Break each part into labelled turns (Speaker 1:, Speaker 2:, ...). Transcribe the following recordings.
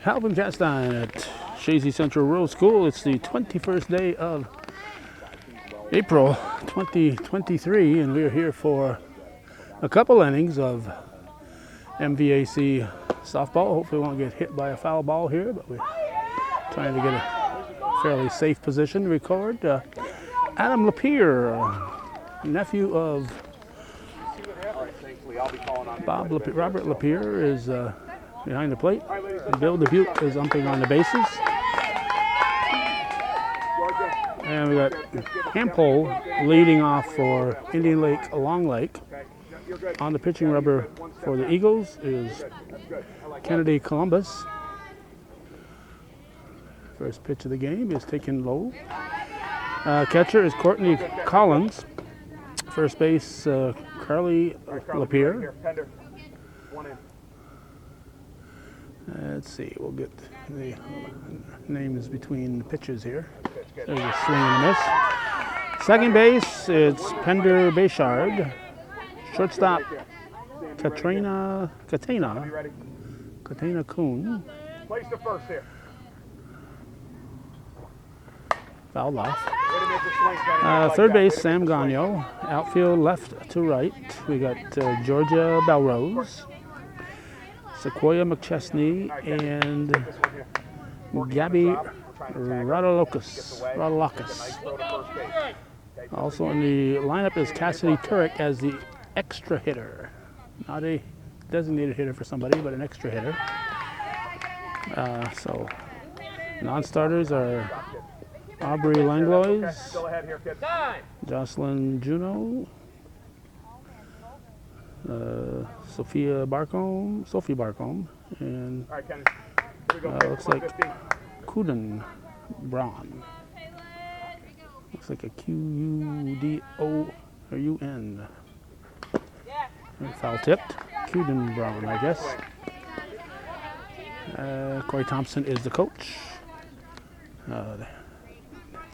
Speaker 1: Calvin Chastain at Chazy Central Rural School. It's the 21st day of April 2023, and we're here for a couple innings of MVAC softball. Hopefully we won't get hit by a foul ball here, but we're trying to get a fairly safe position to record. Adam Lapierre, nephew of Robert Lapierre, is behind the plate. Bill Dubuque is umping on the bases. And we got Hampole leading off for Indian Lake Long Lake. On the pitching rubber for the Eagles is Kennedy Columbus. First pitch of the game is taken low. Catcher is Courtney Collins. First base, Carly Lapierre. Let's see, we'll get the names between the pitches here. There's a swing and a miss. Second base, it's Pender Bayshard. Shortstop, Katena Kuhn.
Speaker 2: Place the first here.
Speaker 1: Fouled off. Third base, Sam Gagno. Outfield left to right. We got Georgia Belrose, Sequoia McChesney, and Gabby Rodolakis. Also in the lineup is Cassidy Turek as the extra hitter. Not a designated hitter for somebody, but an extra hitter. So non-starters are Aubrey Langlois, Jocelyn Juno, Sophie Barcombe, and looks like Kuden Braun. Looks like a Q-U-D-O or U-N. Foul tipped. Kuden Braun, I guess. Corey Thompson is the coach. The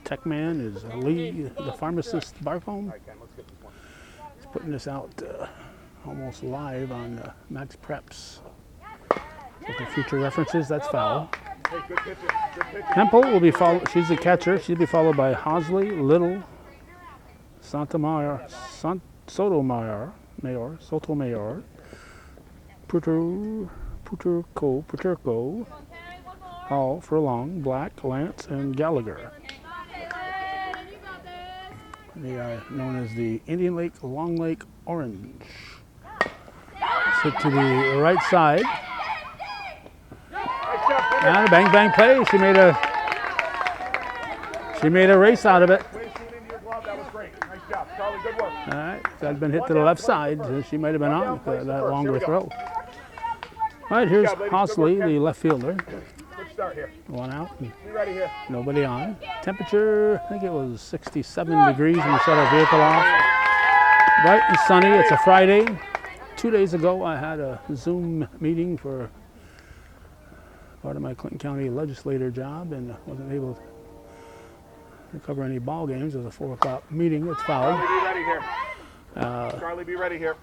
Speaker 1: tech man is Lee, the pharmacist Barcombe. He's putting this out almost live on Max Preps. So for future references, that's foul. Hempel will be followed. She's the catcher. She'll be followed by Hosley, Little, Sotomayor, Puterco, Hall, Furlong, Black, Lance, and Gallagher. They are known as the Indian Lake Long Lake Orange. Sit to the right side. And a bang bang play. She made a race out of it. All right, that had been hit to the left side. She might have been on for that longer throw. All right, here's Hosley, the left fielder. One out, nobody on. Temperature, I think it was 67 degrees when we set our vehicle off. Bright and sunny, it's a Friday. 2 days ago, I had a Zoom meeting for part of my Clinton County legislator job and wasn't able to cover any ball games. It was a 4 o'clock meeting. It's fouled.
Speaker 2: Charlie, be ready here. Charlie, be ready here.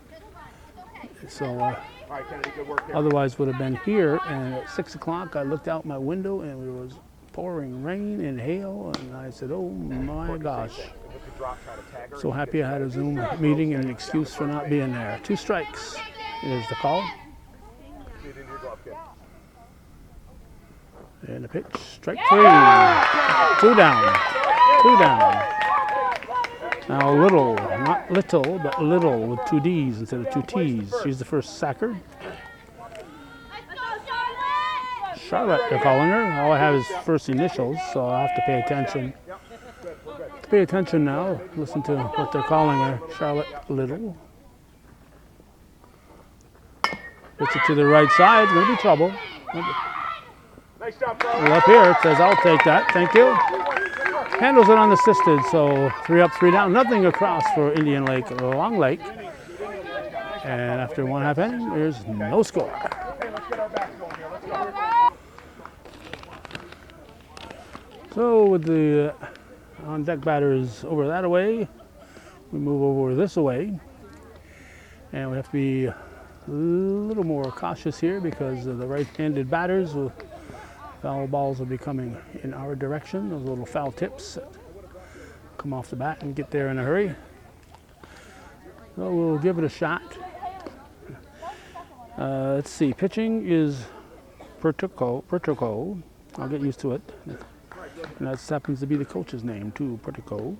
Speaker 1: So
Speaker 2: all right, Kennedy, good work here.
Speaker 1: Otherwise would have been here, and at 6 o'clock I looked out my window and it was pouring rain and hail, and I said, oh my gosh. So happy I had a Zoom meeting and an excuse for not being there. 2 strikes is the call. And the pitch, strike 3. 2 down. Now Little, not Little, but Little with 2 D's instead of 2 T's. She's the first sacker. Charlotte, they're calling her. All I have is first initials, so I'll have to pay attention. Pay attention now. Listen to what they're calling her. Charlotte Little. Gets it to the right side. It's going to be trouble.
Speaker 2: Nice job, Charlie.
Speaker 1: Up here, it says, I'll take that. Thank you. Handles it unassisted, so 3 up, 3 down. Nothing across for Indian Lake Long Lake. And after 1/2 inning, there's no score. So with the on-deck batters over that away, we move over this away. And we have to be little more cautious here because of the right-handed batters. Foul balls will be coming in our direction. Those little foul tips that come off the bat and get there in a hurry. So we'll give it a shot. Let's see. Pitching is Pertico. I'll get used to it. And that happens to be the coach's name too, Pertico.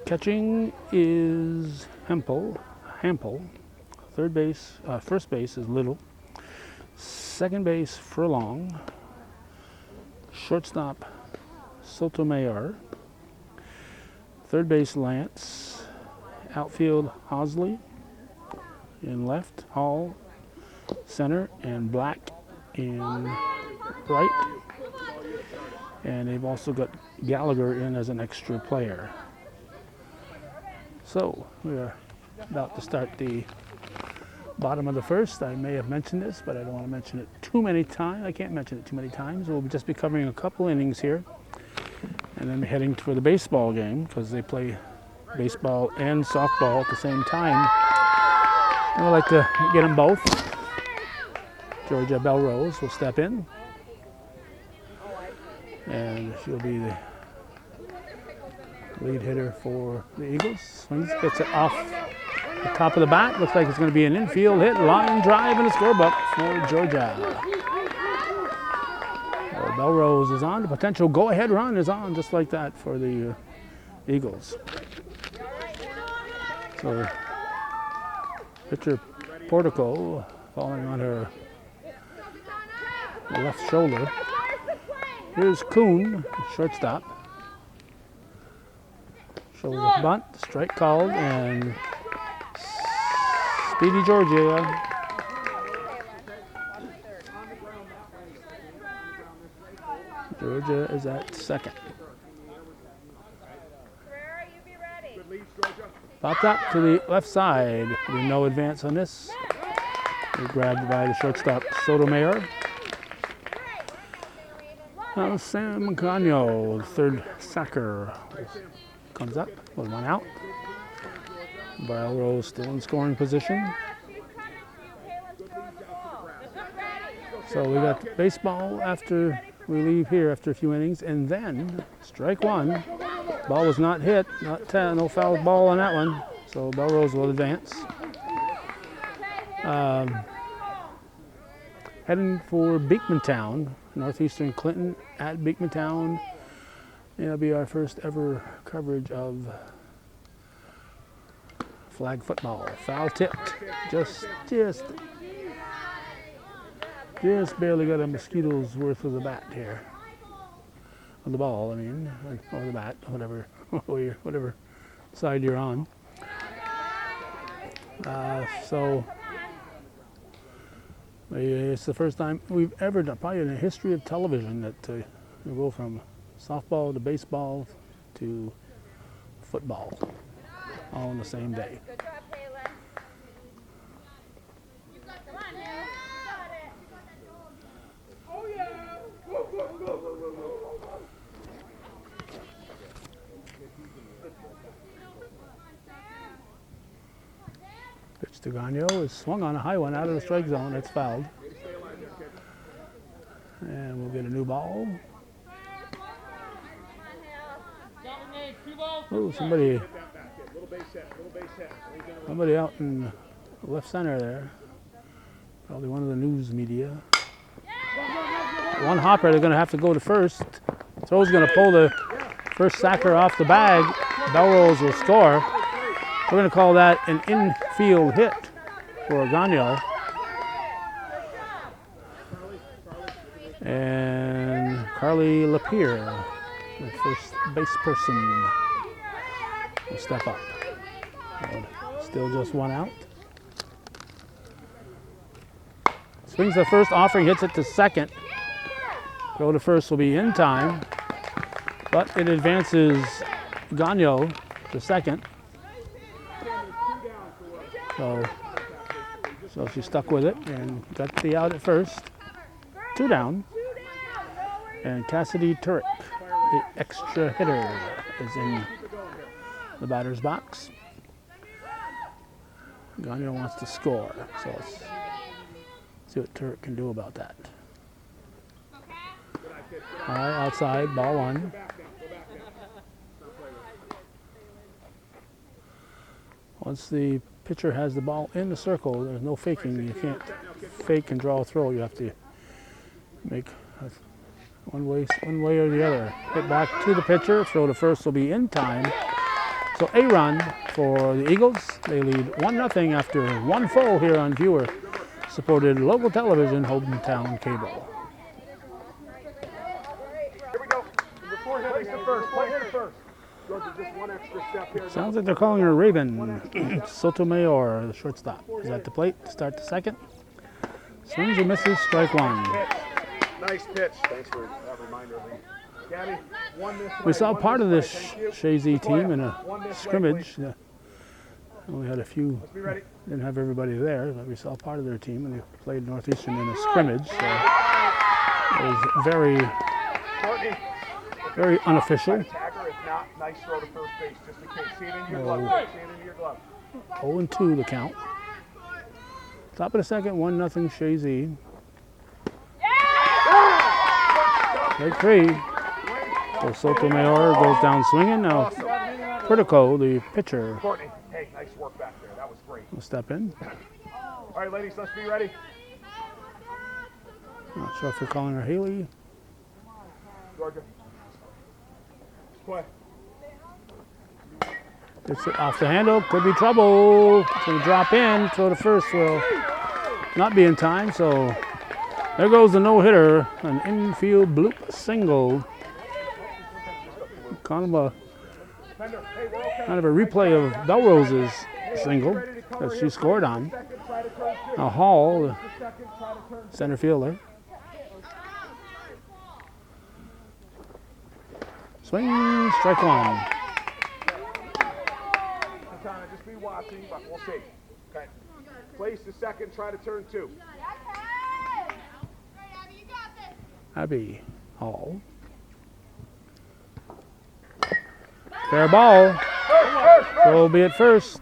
Speaker 1: Catching is Hempel. Third base, first base is Little. Second base, Furlong. Shortstop, Sotomayor. Third base, Lance. Outfield, Hosley. In left, Hall. Center, and Black in right. And they've also got Gallagher in as an extra player. So we're about to start the bottom of the first. I may have mentioned this, but I don't want to mention it too many times. I can't mention it too many times. We'll just be covering a couple innings here and then heading for the baseball game because they play baseball and softball at the same time. And I'd like to get them both. Georgia Belrose will step in. And she'll be the lead hitter for the Eagles. Swings, gets it off the top of the bat. Looks like it's going to be an infield hit, line drive, and a scorebook for Georgia. So Belrose is on. The potential go-ahead run is on just like that for the Eagles. So pitcher Portico falling on her left shoulder. Here's Kuhn, shortstop. Shoulder bunt, strike called, and Speedy Georgia. Georgia is at second. Popped up to the left side. There'll be no advance on this. They're grabbed by the shortstop Sotomayor. Sam Gagno, the third sacker, comes up with one out. Belrose still in scoring position. So we got baseball after we leave here after a few innings, and then strike one. Ball was not hit, no foul ball on that one. So Belrose will advance. Heading for Beekmantown, Northeastern Clinton at Beekmantown. It'll be our first ever coverage of flag football. Foul tipped, just barely got a mosquito's worth of the bat here. Of the ball, I mean, or the bat, whatever side you're on. So it's the first time we've ever done, probably in the history of television, that we go from softball to baseball to football all on the same day.
Speaker 3: Good job, Taylor. Come on, Hale. Got it. Oh, yeah. Go, go, go, go, go, go.
Speaker 1: Pitch to Gagno is swung on a high one out of the strike zone. It's fouled. And we'll get a new ball. Oh, somebody out in left center there. Probably one of the news media. One hopper, they're going to have to go to first. Throw's going to pull the first sacker off the bag. Belrose will score. We're going to call that an infield hit for Gagno. And Carly Lapierre, the first base person, will step up. Still just one out. Swings the first offering, hits it to second. Throw to first will be in time, but it advances Gagno to second. So she stuck with it and got the out at first. 2 down. And Cassidy Turek, the extra hitter, is in the batter's box. Gagnon wants to score, so let's see what Turk can do about that. All right, outside, ball one. Once the pitcher has the ball in the circle, there's no faking. You can't fake and draw a throw. You have to make one way or the other. Hit back to the pitcher. Throw to first will be in time. So a run for the Eagles. They lead 1-0 after one full here on viewer-supported local television, Hometown Cable.
Speaker 2: Here we go. Place the first. Place the first. Georgia, just one extra step here.
Speaker 1: Sounds like they're calling her Raven. Sotomayor, the shortstop, is at the plate to start the second. Swings and misses, strike one.
Speaker 2: Nice pitch. Thanks for that reminder, Lee. Gabby, one this way.
Speaker 1: We saw
Speaker 2: one
Speaker 1: part of
Speaker 2: way.
Speaker 1: this
Speaker 2: Thank you.
Speaker 1: Chazy team in a
Speaker 2: One this way,
Speaker 1: scrimmage.
Speaker 2: please.
Speaker 1: Only had a few,
Speaker 2: Let's be ready.
Speaker 1: didn't have everybody there, but we saw part of their team and they played Northeastern in a scrimmage. So it was very,
Speaker 2: Courtney.
Speaker 1: very unofficial.
Speaker 2: Tagger, if not, nice throw to first base, just in case. See it in your glove. See it in your glove.
Speaker 1: 0-2 the count. Top of the second, 1-0 Chazy. Strike three. So Sotomayor goes down swinging. Now Critico, the pitcher,
Speaker 2: Courtney, hey, nice work back there. That was great.
Speaker 1: will step in.
Speaker 2: All right, ladies, let's be ready.
Speaker 1: Not sure if they're calling her Haley.
Speaker 2: Georgia. Play.
Speaker 1: Gets it off the handle. Could be trouble. It's going to drop in. Throw to first will not be in time. So there goes the no-hitter. An infield bloop single. Kind of a replay of Belrose's single that she scored on. Now Hall, the center fielder. Swing, strike one.
Speaker 2: Katana, just be watching, but we'll see. Okay. Place the second, try to turn two.
Speaker 1: Abby Hall. Fair ball. So will be at first.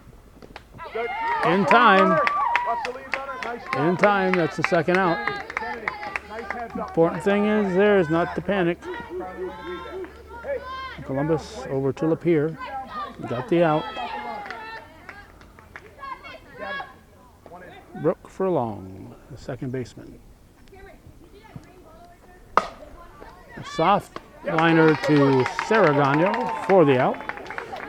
Speaker 2: Good.
Speaker 1: In time.
Speaker 2: Watch the leads on it. Nice job.
Speaker 1: In time, that's the second out.
Speaker 2: Kennedy, nice heads up.
Speaker 1: Important thing is there is not to panic.
Speaker 2: Charlie, way to be there. Hey,
Speaker 1: Columbus over to Lapeer. Got the out.
Speaker 2: Gabby, one in.
Speaker 1: Brooke Furlong, the second baseman. A soft liner to Sarah Gagnon for the out.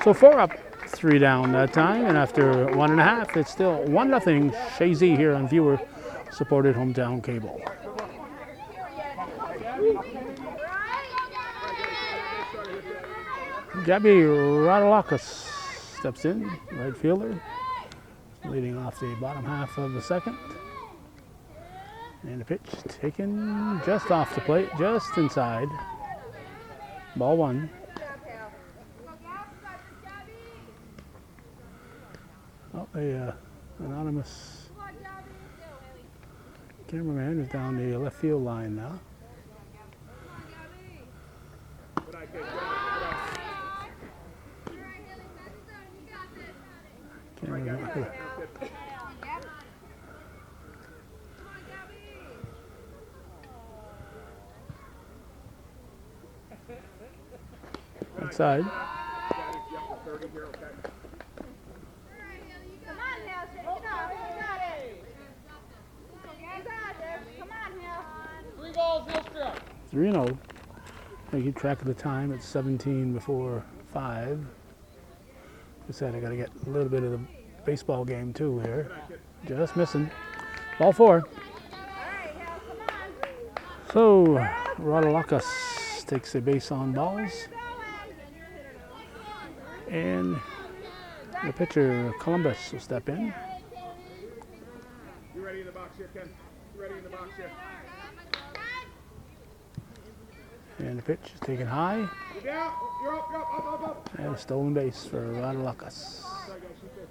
Speaker 1: So 4 up, 3 down that time. And after 1.5, it's still 1-0 Chazy here on viewer-supported Hometown Cable. Gabby Radulakis steps in, right fielder, leading off the bottom half of the second. And the pitch taken just off the plate, just inside. Ball one. Oh, a anonymous cameraman is down the left field line now. Cameraman. Outside.
Speaker 3: Come on, Hal. Shake it off. You got it. You got this. Come on, Hal.
Speaker 4: 3 balls, no strike.
Speaker 1: 3-0. I keep track of the time. It's 17 before 5. I said I got to get a little bit of the baseball game too here. Just missing. Ball 4.
Speaker 3: All right, Hal. Come on.
Speaker 1: So Radulakis takes a base on balls. And the pitcher, Columbus, will step in.
Speaker 2: You ready in the box here, Ken? You ready in the box here?
Speaker 1: And the pitch is taken high.
Speaker 2: You down? You're up.
Speaker 1: And a stolen base for Radulakis.
Speaker 2: Sorry, guys. She's good.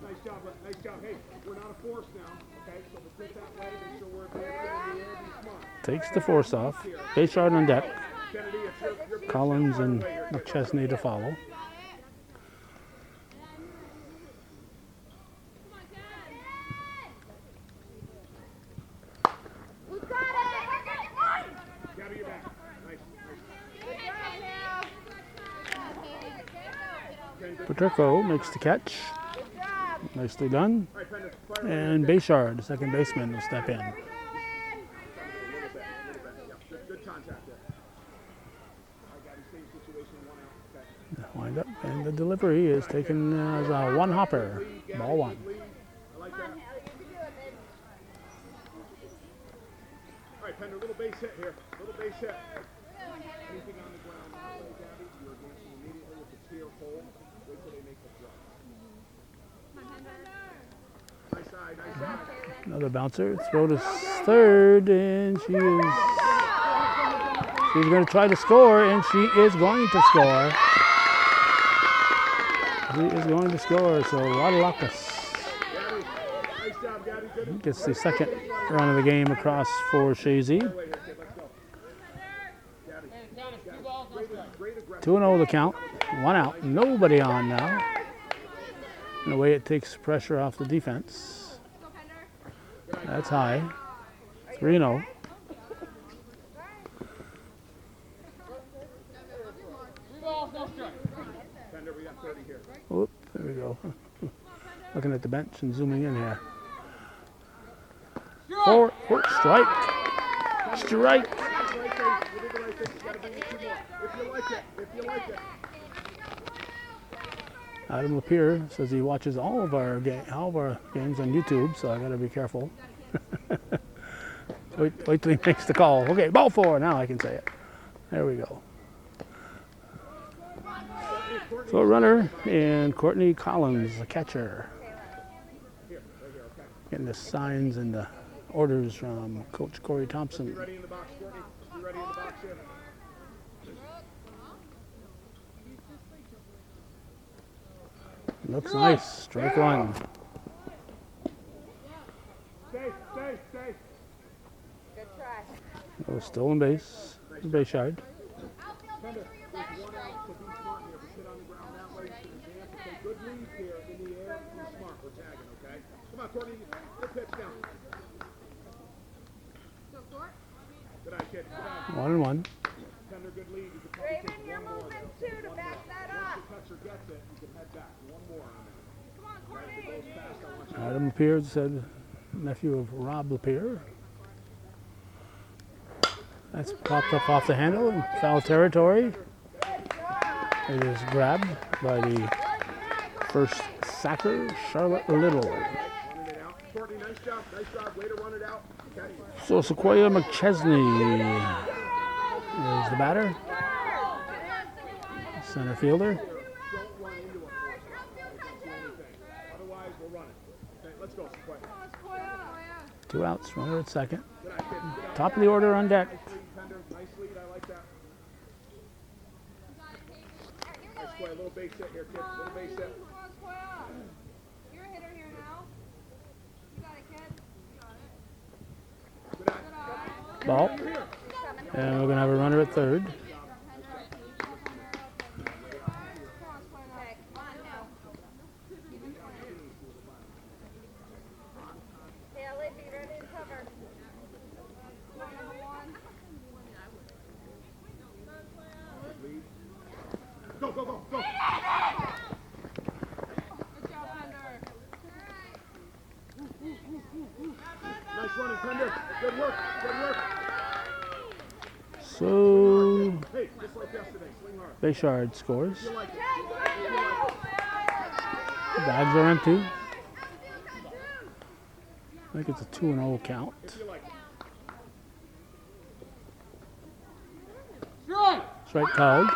Speaker 2: Nice job. Nice job. Hey, we're not a force now, okay? So let's get that way. Make sure we're at the end of the air. Be smart.
Speaker 1: Takes the force off. Base yard on deck.
Speaker 2: Kennedy, it's your
Speaker 1: Collins and McChesney to follow. Paterko makes the catch. Nicely done.
Speaker 2: All right, Pender, fire
Speaker 1: And Bayshard, the second baseman, will step in.
Speaker 2: a little bit. Yeah, good contact there. All right, Gabby, same situation, 1 out. Okay.
Speaker 1: Wind up, and the delivery is taken as a one hopper. Ball one.
Speaker 2: Lead. I like that. All right, Pender, little base hit here. Little base hit. Anything on the ground that way, Gabby, you're advancing immediately with the clear hole. Wait till they make the throw. Nice side, nice side.
Speaker 1: Another bouncer. Throw to third, and she's going to try to score, and she is going to score. She is going to score, so Rodalakis
Speaker 2: Gabby, nice job, Gabby. Good.
Speaker 1: gets the second run of the game across for Chazy.
Speaker 2: Right here, kid. Let's go. Gabby,
Speaker 4: And count is 2 balls, no strikes.
Speaker 2: great aggressive.
Speaker 1: 2-0 the count. 1 out. Nobody on now. In a way, it takes pressure off the defense. That's high. 3-0.
Speaker 4: 3 balls, no strikes.
Speaker 2: Pender, we got 30 here.
Speaker 1: Whoop, there we go. Looking at the bench and zooming in here. Four, strike. Strike.
Speaker 2: You did the right thing. You gotta bring it 2 more. If you like it, if you like it.
Speaker 1: Adam Lapierre says he watches all of our games on YouTube, so I got to be careful. wait till he makes the call. Okay, ball 4. Now I can say it. There we go. So a runner and Courtney Collins, the catcher. Getting the signs and the orders from Coach Corey Thompson.
Speaker 2: Ready in the box, Courtney. Be ready in the box here.
Speaker 1: Looks nice. Strike 1.
Speaker 2: Stay.
Speaker 3: Good try.
Speaker 1: Oh, still in base. Bayshard.
Speaker 2: Pender, there's 1 out to be smart here. If you sit on the ground that way, you can advance and take good leads here in the air. Be smart. We're tagging, okay? Come on, Courtney. Good pitch down. Good eye, kid. Good eye.
Speaker 1: 1-1.
Speaker 2: Pender, good lead. You can probably
Speaker 3: Raymond,
Speaker 2: take
Speaker 3: you're
Speaker 2: 1 more.
Speaker 3: moving
Speaker 2: There.
Speaker 3: too to back that
Speaker 2: Once
Speaker 3: up.
Speaker 2: the catcher gets it, you can head back. 1 more on there.
Speaker 3: Come on,
Speaker 2: Right, if it
Speaker 3: Courtney.
Speaker 2: goes fast, I want you to
Speaker 1: Adam Lapierre said nephew of Rob Lapierre. That's popped up off the handle in foul territory. It is grabbed by the first sacker, Charlotte Little.
Speaker 2: running it out. Courtney, nice job. Nice job. Way to run it out. Okay.
Speaker 1: So Sequoia McChesney is the batter. Center fielder.
Speaker 2: Don't run into a force. That's the only thing. Otherwise, we'll run it. Okay, let's go. Quick.
Speaker 1: 2 outs, runner at second.
Speaker 2: Good eye, kid. Good eye.
Speaker 1: Top of the order on deck.
Speaker 2: Nice lead, Pender. Nice lead. I like that. Nice play. A little base hit here, kid. Little base hit.
Speaker 3: You're a hitter here now. You got it, kid.
Speaker 2: Good eye.
Speaker 1: Ball. And we're going to have a runner at third.
Speaker 3: Haley, be ready to cover.
Speaker 2: Go, go, go, go.
Speaker 3: Good job, Pender.
Speaker 2: Nice running, Pender. Good work. Good work.
Speaker 1: So
Speaker 2: Hey, just like yesterday. Swing hard.
Speaker 1: Bayshard scores.
Speaker 2: You like it.
Speaker 1: The bags are empty. I think it's a 2-0 count.
Speaker 2: If you like it.
Speaker 4: Strike.
Speaker 1: Strike called.
Speaker 2: Go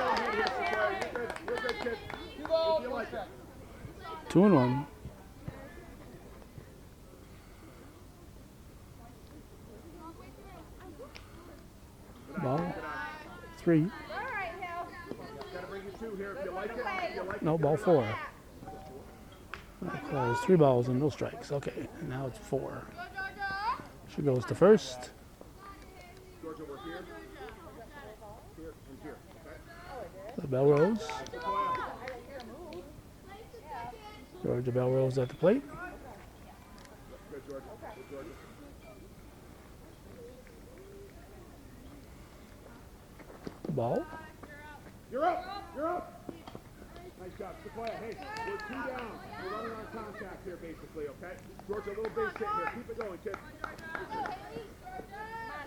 Speaker 2: ahead here, Sequoia. You're good, kid.
Speaker 4: 2 balls,
Speaker 2: You
Speaker 4: no
Speaker 2: like it.
Speaker 4: strikes.
Speaker 1: 2-1. Ball 3.
Speaker 3: All right, Hal.
Speaker 2: Gotta bring you 2 here if you like it. If you like it.
Speaker 1: No, ball 4. Close. 3 balls and no strikes. Okay, and now it's 4. She goes to first.
Speaker 2: Georgia, we're here. Here and here. Okay.
Speaker 1: The Belrose.
Speaker 2: Sequoia.
Speaker 1: Georgia Belrose at the plate.
Speaker 2: Good, Georgia. Good, Georgia.
Speaker 1: Ball.
Speaker 2: You're up. You're up. Nice Nice job. Sequoia, hey, we're 2 down. We're running on contact here, basically, okay? George, a little base hit here. Keep it going, kid.
Speaker 3: Come on,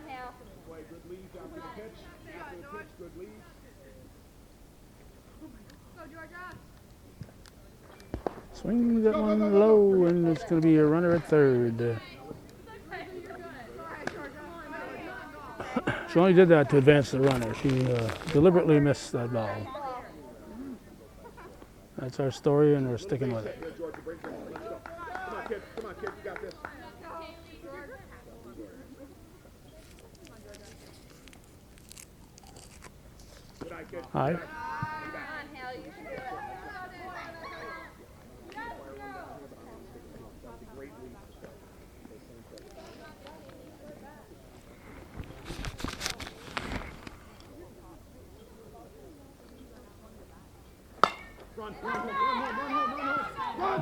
Speaker 3: Hal.
Speaker 2: Sequoia, good leads after the pitch. After the pitch, good leads.
Speaker 3: Go, Georgia.
Speaker 1: Swings that one low, and it's going to be a runner at third. She only did that to advance the runner. She deliberately missed that ball. That's our story, and we're sticking with it.
Speaker 2: Here, Georgia, break it. Let's go. Come on, kid. Come on, kid. You got this. Good eye, kid.
Speaker 1: Hi.
Speaker 3: Come on, Hal. You can do it.
Speaker 2: Run home.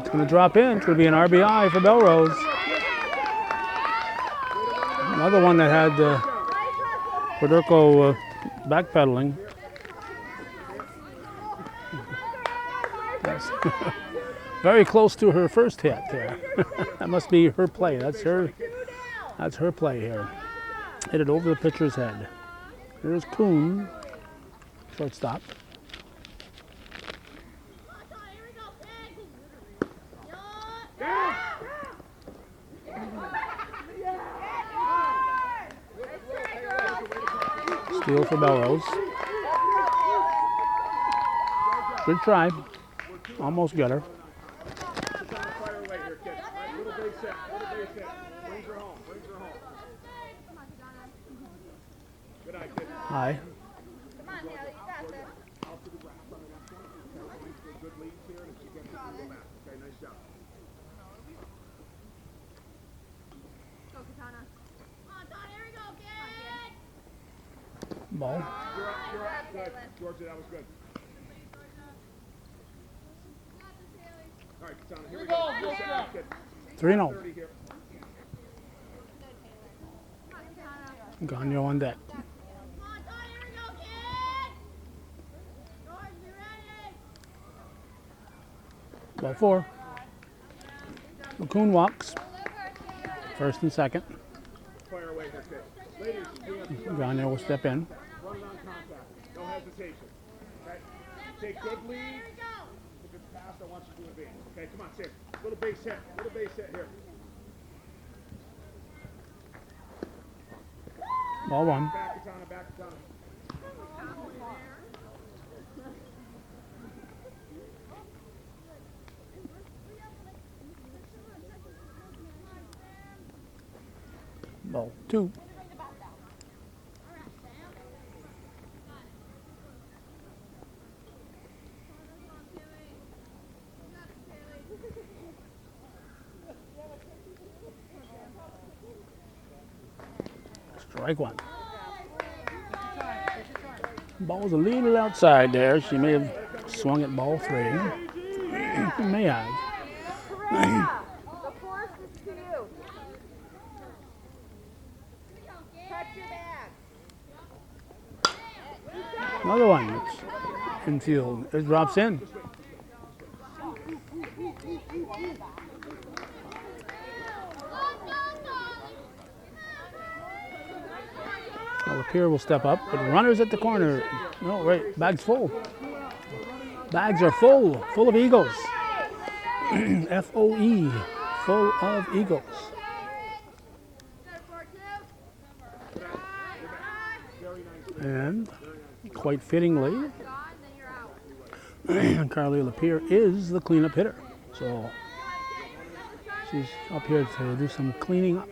Speaker 1: It's going to drop in. It's going to be an RBI for Belrose. Another one that had Quadurco backpedaling. That's very close to her first hit there. That must be her play. That's her play here. Hit it over the pitcher's head. Here's Kuhn, shortstop. Steal for Belrose. Good try. Almost got her.
Speaker 2: Fire away here, kid. Right, little base hit. Little base hit. Brings her home. Brings her home. Good eye, kid.
Speaker 1: High.
Speaker 3: Come on, Hal. You got this.
Speaker 2: Out to the grass on the next one. Okay, good leads here, and if she gets it, we'll go back. Okay, nice job.
Speaker 3: Go, Katana. Come on, Don. Here we go, kid.
Speaker 1: Ball.
Speaker 2: You're up. Good. Georgia, that was good. All right, Katana, here we go. Good job, kid.
Speaker 1: 3-0.
Speaker 2: 30 here.
Speaker 1: Gagno on deck.
Speaker 3: Come on, Don. Here we go, kid. George, be ready.
Speaker 1: Ball 4. Kuhn walks. First and second.
Speaker 2: Fire away here, kid. Ladies, we have
Speaker 1: Gagno will step in.
Speaker 2: running on contact. No hesitation. Okay? Take good leads. If it's passed, I want you to advance. Okay, come on, Sam. Little base hit. Little base hit here.
Speaker 1: Ball 1.
Speaker 2: Back Katana, back Katana.
Speaker 1: Ball 2. Strike 1. Ball's a little outside there. She may have swung at ball 3. May have.
Speaker 3: The force is to you. Touch your bag.
Speaker 1: Another one. It's infield. It drops in. Well, Lapeer will step up, but runners at the corner. No, wait, bag's full. Bags are full of Eagles. F-O-E, full of Eagles. And quite fittingly, Carly Lapeer is the cleanup hitter. So she's up here to do some cleaning up.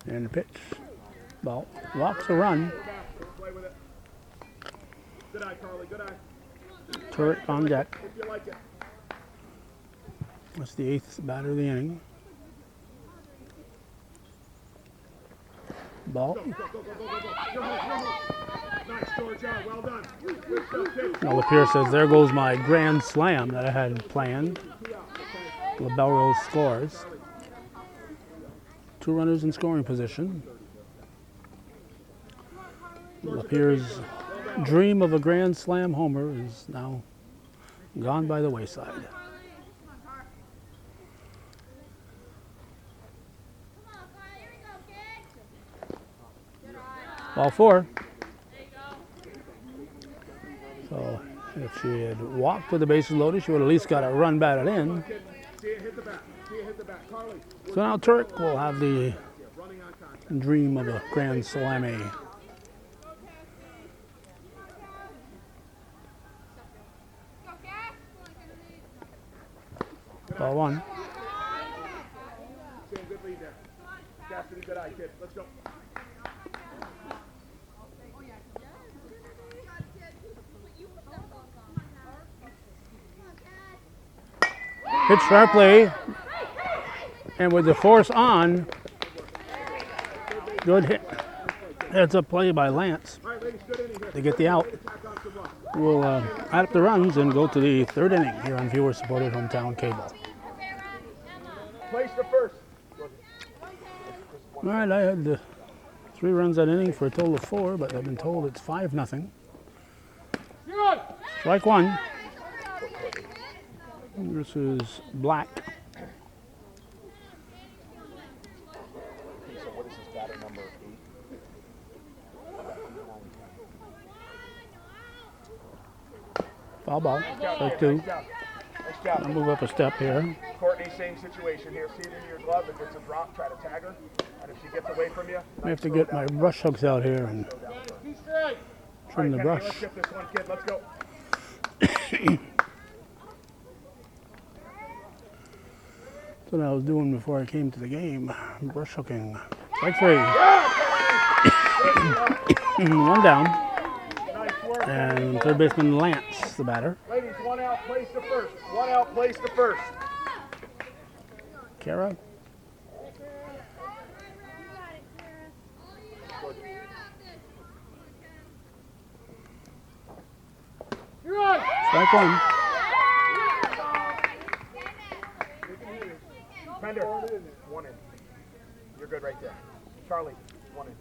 Speaker 1: And the pitch. Ball walks a run.
Speaker 2: Play with it. Good eye, Carly. Good eye.
Speaker 1: Turret on deck.
Speaker 2: If you like it.
Speaker 1: That's the 8th batter of the inning. Ball.
Speaker 2: Go, go, go, go, go, go. You're home, you're home. Nice, Georgia. Well done. Good stuff, kid.
Speaker 1: Now Lapeer says, there goes my grand slam that I had planned. LaBelrose scores. 2 runners in scoring position. Lapeer's dream of a Grand Slam homer is now gone by the wayside. Ball 4. So if she had walked with the bases loaded, she would at least got a run batted in.
Speaker 2: See it hit the bat. See it hit the bat. Carly,
Speaker 1: So now Turk will have the
Speaker 2: running on contact.
Speaker 1: dream of a Grand Slam. Ball 1.
Speaker 2: Sam, good lead there. Cassidy, good eye, kid. Let's go.
Speaker 1: Hit sharply, and with the force on, good hit. That's a play by Lance
Speaker 2: All right, ladies, good inning here.
Speaker 1: to get the out.
Speaker 2: Tack on some runs.
Speaker 1: We'll add up the runs and go to the 3rd inning here on viewer-supported hometown cable.
Speaker 2: Place to first.
Speaker 1: All right, I had 3 runs that inning for a total of 4, but I've been told it's 5-0. Strike 1. This is Black.
Speaker 5: So what is his batter number 8?
Speaker 1: Foul ball. Strike 2.
Speaker 2: Nice job.
Speaker 1: I'll move up a step here.
Speaker 2: Courtney, same situation here. See it in your glove. If it's a drop, try to tag her. And if she gets away from you,
Speaker 1: I have to get my brush hooks out here and
Speaker 4: Two strikes.
Speaker 1: trim the
Speaker 2: Kennedy,
Speaker 1: brush.
Speaker 2: let's get this one, kid. Let's go.
Speaker 1: That's what I was doing before I came to the game. Brush hooking. Strike 3. One down.
Speaker 2: Nice work.
Speaker 1: And third baseman Lance, the batter.
Speaker 2: Ladies, one out, place to first. One out, place to first.
Speaker 1: Kara.
Speaker 4: You're on.
Speaker 1: Strike 1.
Speaker 2: Pender, one in. You're good right there. Charlie, one in.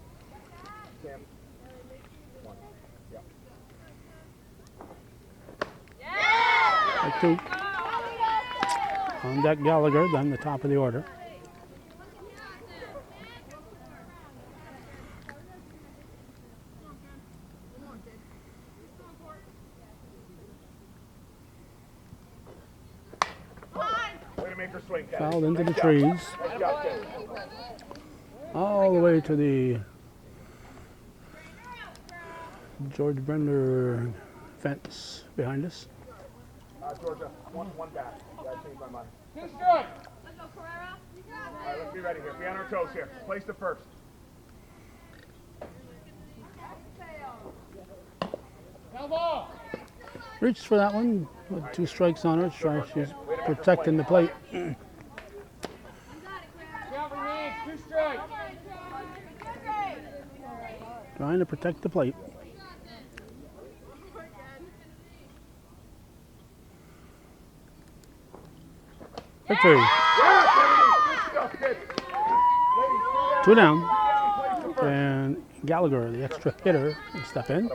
Speaker 2: Sam, one. Yeah.
Speaker 1: Strike 2. On deck Gallagher, then the top of the order.
Speaker 2: Way to make her swing, Kennedy.
Speaker 1: Fouled into the
Speaker 2: Nice job.
Speaker 1: trees.
Speaker 2: Nice job, kid.
Speaker 1: All the way to the George Brender fence behind us.
Speaker 2: Georgia, one back. Gotta change my mind.
Speaker 4: Two strikes.
Speaker 2: All right, let's be ready here. Be on our toes here. Place to first.
Speaker 4: Now ball.
Speaker 1: Reached for that one with 2 strikes on her. She's protecting the plate.
Speaker 4: Count remains. Two strikes.
Speaker 1: Trying to protect the plate. Victory.
Speaker 2: Yeah, Kennedy. Good stuff, kid. Ladies,
Speaker 1: 2 down.
Speaker 2: place to first.
Speaker 1: And Gallagher, the extra hitter, will step in.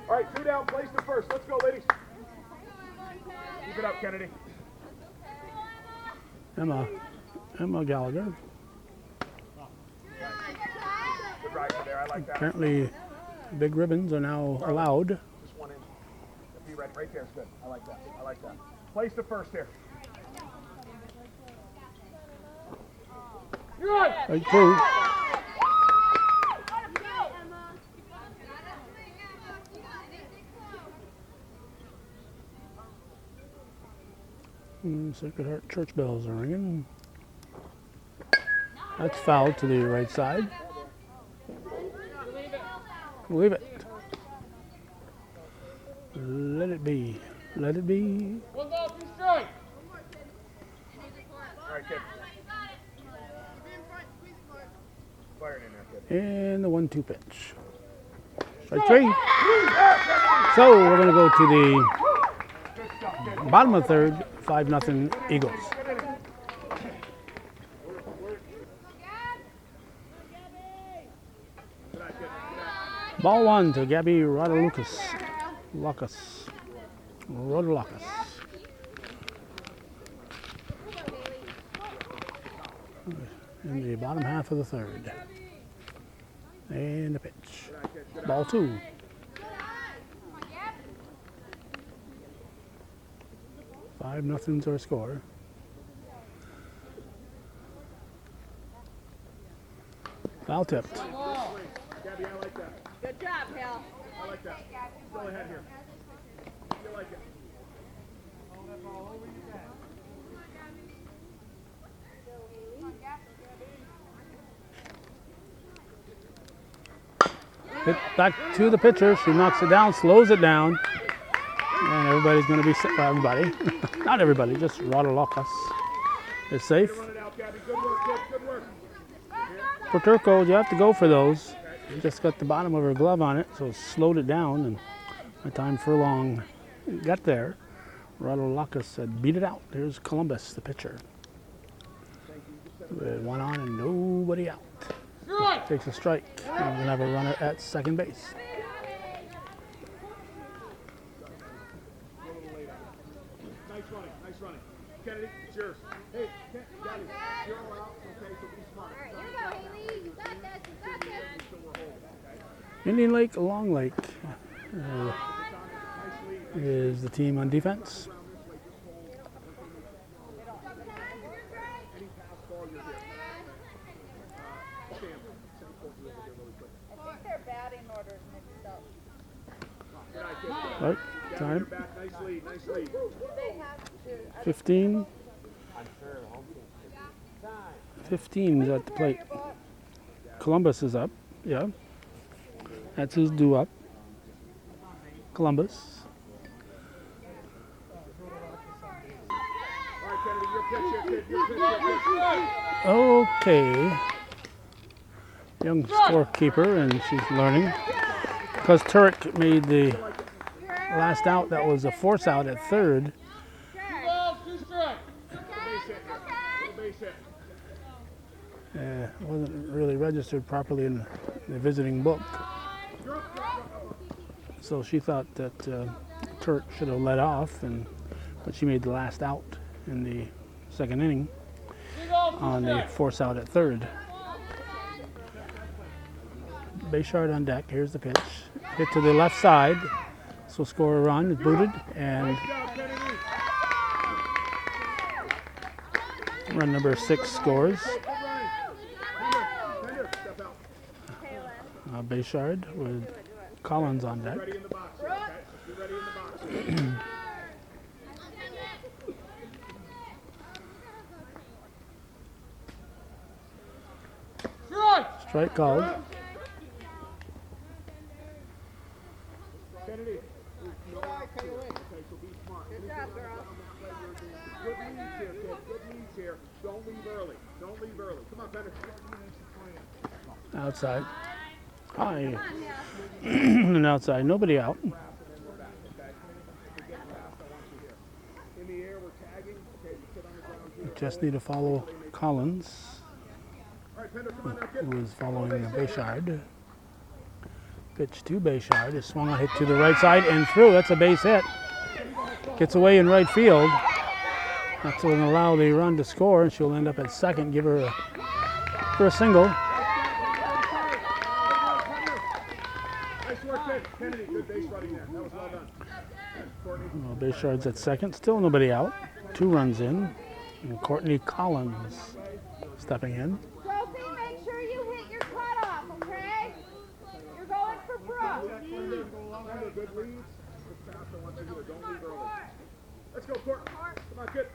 Speaker 2: All right, 2 down, place to first. Let's go, ladies. Keep it up, Kennedy.
Speaker 1: Emma Gallagher.
Speaker 2: Good ride for there. I like that.
Speaker 1: Apparently, big ribbons are now allowed.
Speaker 2: Just one in. Be ready. Right there is good. I like that. I like that. Place to first here.
Speaker 4: You're on.
Speaker 1: Strike 2. Sacred Heart church bells are ringing. That's fouled to the right side. Leave it. Let it be. Let it be.
Speaker 4: One ball, two strikes.
Speaker 2: All right, kid. Firing in there, kid.
Speaker 1: And the 1-2 pitch. Strike 3. So we're going to go to
Speaker 2: Good stuff, kid.
Speaker 1: the bottom of the 3rd, 5-0 Eagles.
Speaker 2: Good inning.
Speaker 1: Ball one to Gabby Rodalukis. Rodalukis. In the bottom half of the third. And the pitch. Ball two. 5-0's our score. Foul tipped.
Speaker 2: Gabby, I like that.
Speaker 3: Good job, Hal.
Speaker 2: I like that. Go ahead here. You like it.
Speaker 1: Hit back to the pitcher. She knocks it down, slows it down. And everybody's going to be safe. Everybody. Not everybody, just Rodalukis is safe.
Speaker 2: Run it out, Gabby. Good work, kid. Good work.
Speaker 1: For Turco, you have to go for those. She just got the bottom of her glove on it, so slowed it down. And by the time Furlong got there, Rodalukis said, beat it out. There's Columbus, the pitcher. With one on and nobody out.
Speaker 4: Strike.
Speaker 1: Takes a strike. And we're going to have a runner at second base.
Speaker 2: Nice running. Nice running. Kennedy, it's yours. Hey, Gabby, 0 out. Okay, so be smart.
Speaker 3: All right, here you go, Haley. You got this. You got this.
Speaker 2: So we're holding, okay?
Speaker 1: Indian Lake, Long Lake
Speaker 2: Nice lead.
Speaker 1: is the team on defense.
Speaker 2: Any pass ball, you're here. Sam, send court over here really quick.
Speaker 3: I think their batting order's mixed up.
Speaker 2: Good eye, kid.
Speaker 1: Right,
Speaker 2: Gabby,
Speaker 1: time.
Speaker 2: you're back. Nice lead. Nice lead.
Speaker 3: They have to.
Speaker 1: 15. 15 is at the plate. Columbus is up. Yeah. That's who's due up. Columbus.
Speaker 2: All right, Kennedy, your pitch here, kid. Your pitch, your pitch.
Speaker 1: Okay. Young scorekeeper, and she's learning. Because Turek made the last out, that was a force out at third.
Speaker 4: 2 balls, 2 strikes.
Speaker 2: Base hit here. Little base hit.
Speaker 1: Wasn't really registered properly in the visiting book. So she thought that Turk should have let off, but she made the last out in the second inning
Speaker 4: 3 balls, 2
Speaker 1: on the
Speaker 4: strikes.
Speaker 1: force out at third. Bayshard on deck. Here's the pitch. Hit to the left side. So score a run. It's booted, and
Speaker 2: Good job, Kennedy.
Speaker 1: run number 6 scores.
Speaker 2: Good running. Pender, step out.
Speaker 1: Bayshard with Collins on deck.
Speaker 2: Ready in the box here, okay? Be ready in the box.
Speaker 4: Strike.
Speaker 1: Strike called.
Speaker 2: Kennedy. No out here. Okay, so be smart.
Speaker 3: Good job, girl.
Speaker 2: Good leads here, kid. Good leads here. Don't leave early. Don't leave early. Come on, Pender.
Speaker 1: Outside. High. And outside. Nobody out.
Speaker 2: In the air, we're tagging. Okay, you sit on the ground here.
Speaker 1: Just need to follow Collins,
Speaker 2: All right, Pender, come on now, kid.
Speaker 1: who is following Bayshard. Pitch to Bayshard. Is swung on, hit to the right side and through. That's a base hit. Gets away in right field. That's going to allow the run to score, and she'll end up at second. Give her for a single.
Speaker 2: Nice work, kid. Kennedy, good base running there. That was well done. Courtney.
Speaker 1: Well, Bayshard's at second. Still nobody out. 2 runs in. And Courtney Collins stepping in.
Speaker 3: Sophie, make sure you hit your cutoff, okay? You're going for Brooke.
Speaker 2: Pender, good leads. Good pass. I want you to do it. Don't leave early. Let's go, Court. Come on, kid.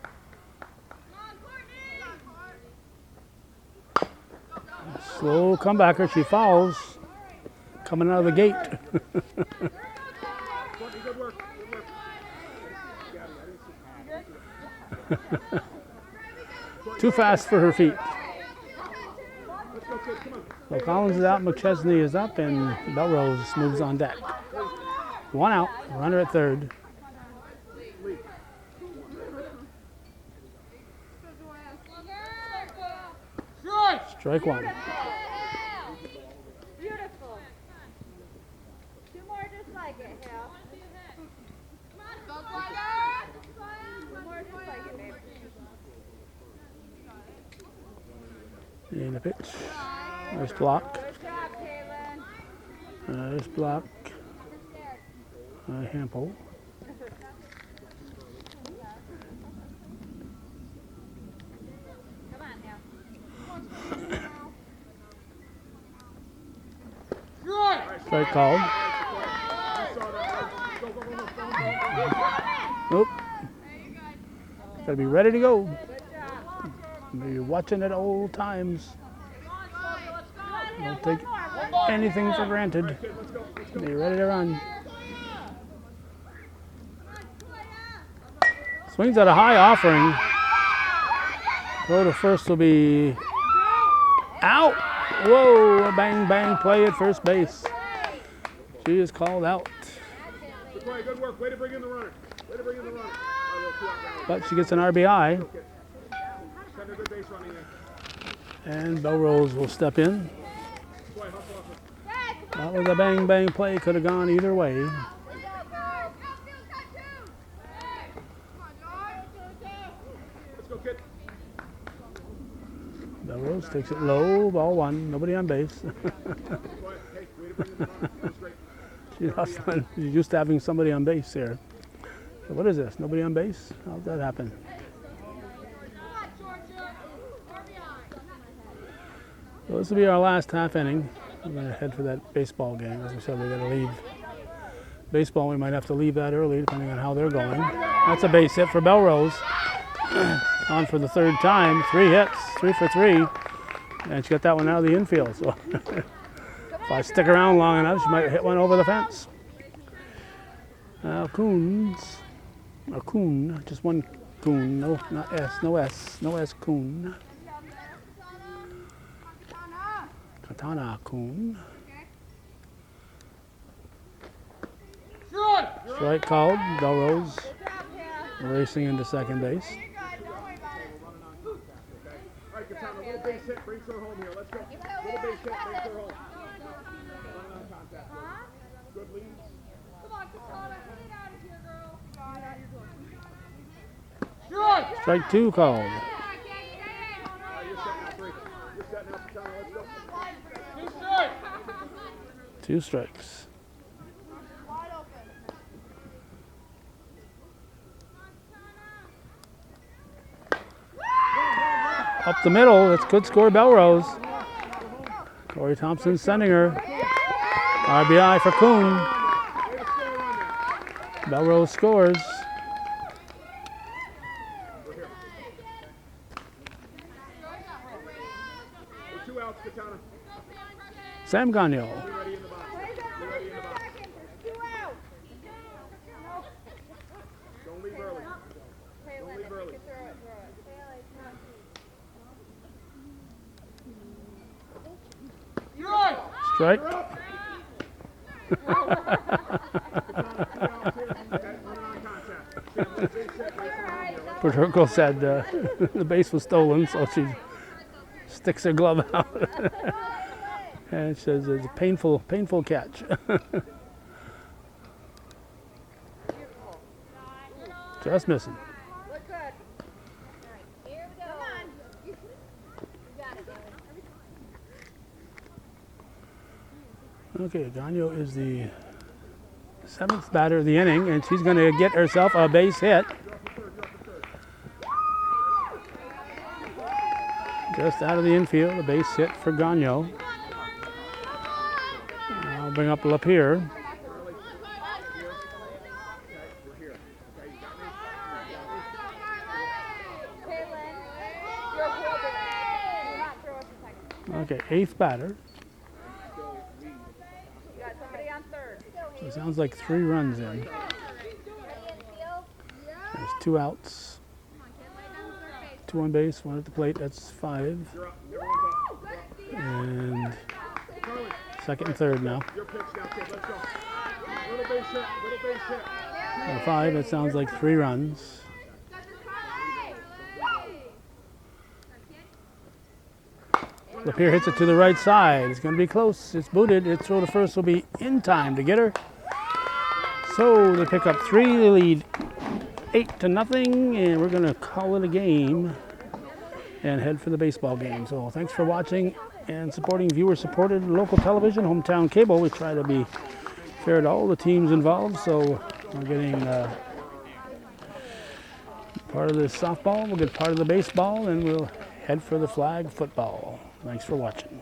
Speaker 1: Slow comebacker. She fouls. Coming out of the gate.
Speaker 2: Courtney, good work. Good work. Gabby, I didn't see.
Speaker 1: Too fast for her feet.
Speaker 2: Let's go, kid. Come on.
Speaker 1: So Collins is out, McChesney is up, and Belrose moves on deck. 1 out, runner at third.
Speaker 4: Strike.
Speaker 1: Strike 1.
Speaker 3: Beautiful.
Speaker 1: And the pitch. Nice block.
Speaker 3: Good job, Caitlin.
Speaker 1: Nice block. Hample.
Speaker 3: Come on now.
Speaker 4: You're right.
Speaker 1: Strike called. Nope. Gotta be ready to go.
Speaker 3: Good job.
Speaker 1: Be watching at all times. Don't take
Speaker 3: One more.
Speaker 1: anything for granted. Be ready to run. Swings at a high offering. Throw to first will be out. Whoa, a bang bang play at first base. She is called out.
Speaker 2: Good play, good work. Way to bring in the runner. Way to bring in the runner. All right, we'll two out now.
Speaker 1: But she gets an RBI.
Speaker 2: Send a good base running in.
Speaker 1: And Belrose will step in.
Speaker 2: Play, hustle off it.
Speaker 1: That was a bang bang play. Could have gone either way.
Speaker 2: Let's go, kid.
Speaker 1: Belrose takes it low. Ball one. Nobody on base.
Speaker 2: Go ahead. Hey, way to bring in the runner. That was great.
Speaker 1: She's used to having somebody on base here. So what is this? Nobody on base? How'd that happen? So this will be our last half inning. We're going to head for that baseball game. As we said, we're going to leave. Baseball, we might have to leave that early depending on how they're going. That's a base hit for Belrose. On for the third time. 3 hits, 3 for 3. And she got that one out of the infield. So if I stick around long enough, she might hit one over the fence. Now Coons, or Coon, just one Coon, no, not S, no S, no S, Coon. Katana Coon.
Speaker 4: You're right.
Speaker 1: Strike called. Belrose
Speaker 3: Good job, Taylor.
Speaker 1: racing into second base.
Speaker 3: You're good. Don't worry about it.
Speaker 2: All right, Katana, little base hit brings her home here. Let's go. Little base hit brings her home. Running on contact. Good lead.
Speaker 3: Come on, Katana. Get it out of here, girl.
Speaker 4: You're right.
Speaker 1: Strike 2 called.
Speaker 2: All right, you're set now, 3. You're set now, Katana. Let's go.
Speaker 4: 2 strike.
Speaker 1: 2 strikes.
Speaker 3: Wide open.
Speaker 1: Up the middle. That's good score, Belrose. Corey Thompson sending her. RBI for Coon.
Speaker 2: Way to score a run there.
Speaker 1: Belrose scores.
Speaker 2: We're here. We're 2 outs, Katana.
Speaker 1: Sam Gagnon.
Speaker 2: Be ready in the box. Be ready in the box.
Speaker 3: Two out.
Speaker 2: Don't leave early.
Speaker 3: Taylor,
Speaker 2: leave early.
Speaker 3: throw it.
Speaker 4: You're right.
Speaker 1: Strike.
Speaker 2: Katana, 2 outs here. Okay, running on contact. Sam, little base hit brings her home here. Let's
Speaker 1: Puerto Rico said the base was stolen, so she sticks her glove out. And she says it's a painful catch. Just missing.
Speaker 3: Look good. All right, here we go. Come on. You got it, Dylan.
Speaker 1: Okay, Gagnon is the 7th batter of the inning, and she's going to get herself a base hit. Just out of the infield, a base hit for Gagnon. I'll bring up Lapierre.
Speaker 3: Caitlin, you're holding it. Do not throw it for second.
Speaker 1: Okay, 8th batter.
Speaker 3: You got somebody on third.
Speaker 1: So it sounds like 3 runs in. There's 2 outs. 2 on base, 1 at the plate. That's 5. And second and third now.
Speaker 2: Your pitch now, kid. Let's go. Little base hit. Little base hit.
Speaker 1: So 5, it sounds like 3 runs. Lapierre hits it to the right side. It's going to be close. It's booted. Its throw to first will be in time to get her. So they pick up 3. They lead 8-0, and we're going to call it a game and head for the baseball game. So thanks for watching and supporting viewer-supported local television, hometown cable. We try to be fair to all the teams involved, so we're getting part of the softball, we'll get part of the baseball, and we'll head for the flag football. Thanks for watching.